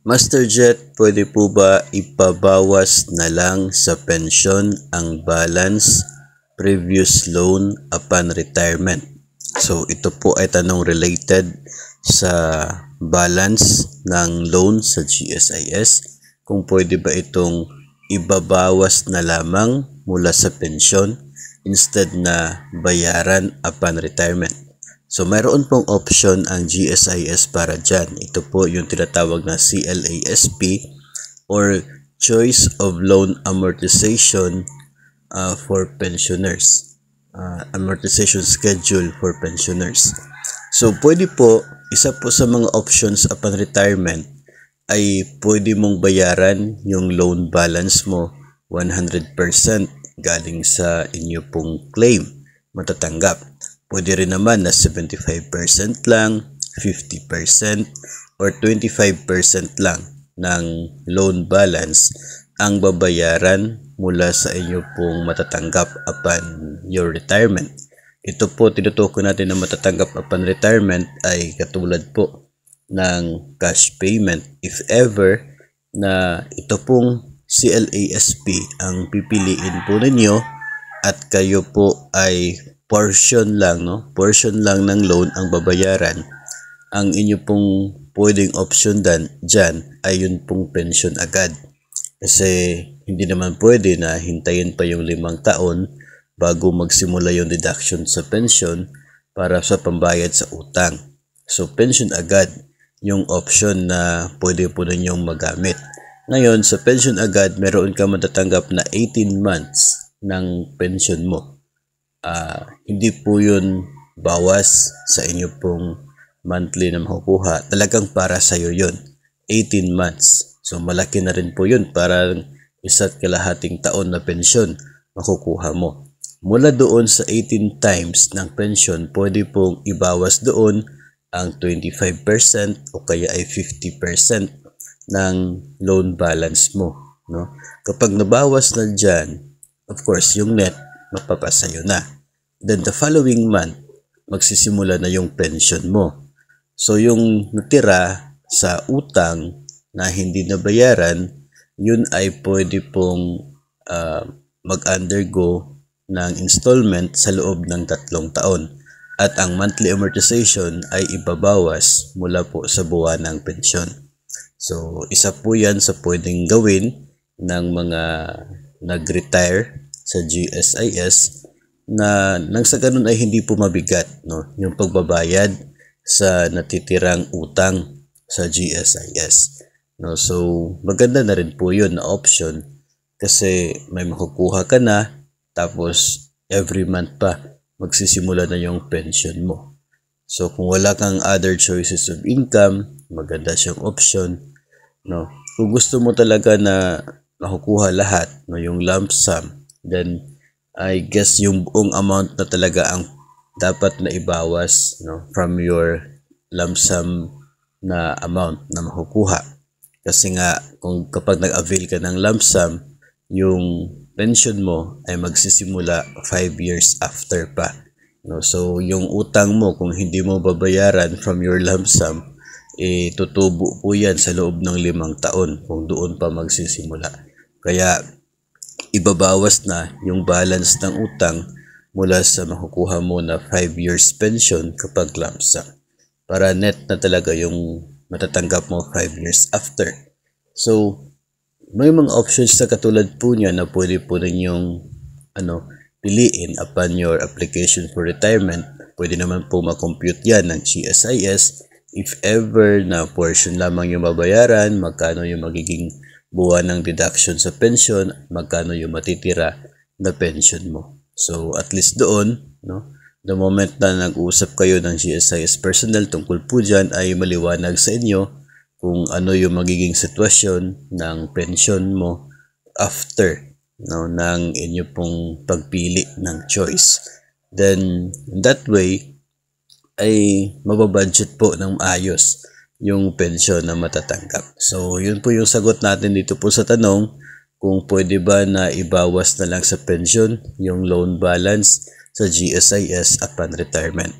MasterJet, pwede po ba ipabawas na lang sa pensyon ang balance previous loan upon retirement? So ito po ay tanong related sa balance ng loan sa GSIS. Kung pwede ba itong ibabawas na lamang mula sa pensyon instead na bayaran upon retirement. So, mayroon pong option ang GSIS para dyan. Ito po yung tinatawag na CLASP or Choice of Loan Amortization for Pensioners. Amortization Schedule for Pensioners. So, pwede po, isa po sa mga options upon retirement ay pwede mong bayaran yung loan balance mo 100% galing sa inyo pong claim matatanggap. Pwede rin naman na 75% lang, 50% or 25% lang ng loan balance ang babayaran mula sa inyo pong matatanggap upon your retirement. Ito po tinutukoy natin na matatanggap upon retirement ay katulad po ng cash payment if ever na ito pong CLASP ang pipiliin po ninyo at kayo po ay portion lang ng loan ang babayaran. Ang inyo pong pwedeng option dyan ay yun pong pension agad. Kasi hindi naman pwede na hintayin pa yung 5 taon bago magsimula yung deduction sa pension para sa pambayad sa utang. So pension agad yung option na pwede po ninyong magamit. Ngayon sa pension agad meron ka matatanggap na 18 months ng pension mo. Hindi po yun bawas sa inyo pong monthly na makukuha. Talagang para sa'yo yun. 18 months. So malaki na rin po yun. Parang 1.5 taon na pensyon makukuha mo. Mula doon sa 18 times ng pensyon, pwede pong ibawas doon ang 25% o kaya ay 50% ng loan balance mo. No? Kapag nabawas na dyan, of course, yung net mapapasayo na. Then the following month, magsisimula na yung pension mo. So yung natira sa utang na hindi nabayaran, yun ay pwede pong mag-undergo ng installment sa loob ng 3 taon. At ang monthly amortization ay ibabawas mula po sa buwan ng pensyon. So isa po yan sa pwedeng gawin ng mga nag-retire sa GSIS na nang sa ganun ay hindi po mabigat yung pagbabayad sa natitirang utang sa GSIS. So maganda na rin po yun na option kasi may makukuha ka na tapos every month pa magsisimula na yung pension mo. So kung wala kang other choices of income, maganda siyang option. Kung gusto mo talaga na makukuha lahat, yung lump sum, then I guess yung buong amount na talaga ang dapat na ibawas from your lump sum na amount na makukuha. Kasi nga kung kapag nag-avail ka ng lump sum, yung pension mo ay magsisimula 5 years after pa. So yung utang mo kung hindi mo babayaran from your lump sum, tutubo po yan sa loob ng 5 taon kung doon pa magsisimula. Kaya ibabawas na yung balance ng utang mula sa makukuha mo na 5 years pension kapag lump sum. Para net na talaga yung matatanggap mo 5 years after. So, may mga options na katulad po niya na pwede po ninyong piliin upon your application for retirement. Pwede naman po makompute yan ng GSIS. If ever na portion lamang yung babayaran, magkano yung magiging buwan ng deduction sa pension, magkano yung matitira na pension mo. So at least doon, the moment na nag-uusap kayo ng GSIS personnel tungkol po dyan ay maliwanag sa inyo kung ano yung magiging sitwasyon ng pension mo after ng inyo pong pagpili ng choice. Then that way ay mababudget po ng maayos yung pensyon na matatanggap. So, yun po yung sagot natin dito po sa tanong kung pwede ba na ibawas na lang sa pensyon yung loan balance sa GSIS upon retirement.